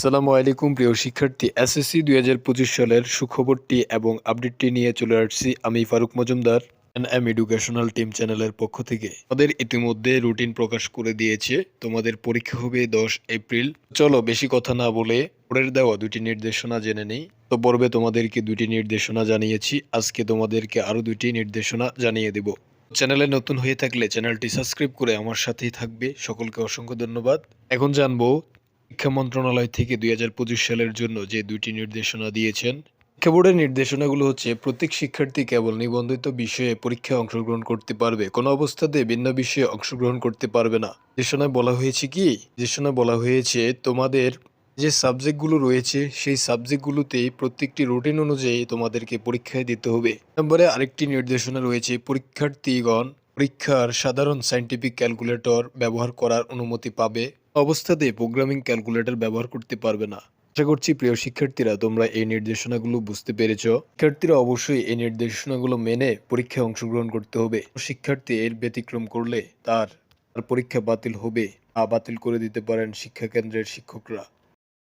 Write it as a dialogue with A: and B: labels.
A: আসসালামু আলাইকুম প্রিয় শিক্ষার্থী, এসএসসি ২০২৫ সালের সুখবরটি এবং আপডেটটি নিয়ে চলে আসছি আমি Faruk Majumdar M educational team চ্যানেলের পক্ষ থেকে। আমাদের ইতিমধ্যে রুটিন প্রকাশ করে দিয়েছে। তোমাদের পরীক্ষা হবে 10 এপ্রিল। চলো বেশি কথা না বলে পরের দেওয়া দুটি নির্দেশনা জেনে নেই। তো পর্বে তোমাদেরকে দুটি নির্দেশনা জানিয়েছি, আজকে তোমাদেরকে আরো দুটি নির্দেশনা জানিয়ে দেব। চ্যানেলে নতুন হয়ে থাকলে চ্যানেলটি সাবস্ক্রাইব করে আমার সাথেই থাকবে। সকলকে অসংখ্য ধন্যবাদ। এখন জানবো শিক্ষা মন্ত্রণালয় থেকে ২০২৫ সালের জন্য যে দুটি নির্দেশনা দিয়েছেন। শিক্ষা বোর্ডের নির্দেশনাগুলো হচ্ছে, প্রত্যেক শিক্ষার্থী কেবল নিবন্ধিত বিষয়ে পরীক্ষায় অংশগ্রহণ করতে পারবে, কোনো অবস্থাতে ভিন্ন বিষয়ে অংশগ্রহণ করতে পারবে না। নির্দেশনায় বলা হয়েছে কি, নির্দেশনায় বলা হয়েছে তোমাদের যে সাবজেক্টগুলো রয়েছে সেই সাবজেক্টগুলোতেই প্রত্যেকটি রুটিন অনুযায়ী তোমাদেরকে পরীক্ষায় দিতে হবে। নম্বরে আরেকটি নির্দেশনা রয়েছে, পরীক্ষার্থীগণ পরীক্ষার সাধারণ সায়েন্টিফিক ক্যালকুলেটর ব্যবহার করার অনুমতি পাবে, অবস্থাতে প্রোগ্রামিং ক্যালকুলেটর ব্যবহার করতে পারবে না। আশা করছি প্রিয় শিক্ষার্থীরা তোমরা এই নির্দেশনাগুলো বুঝতে পেরেছ। শিক্ষার্থীরা অবশ্যই এই নির্দেশনাগুলো মেনে পরীক্ষায় অংশগ্রহণ করতে হবে। শিক্ষার্থী এর ব্যতিক্রম করলে তার পরীক্ষা বাতিল হবে বা বাতিল করে দিতে পারেন শিক্ষা কেন্দ্রের শিক্ষকরা।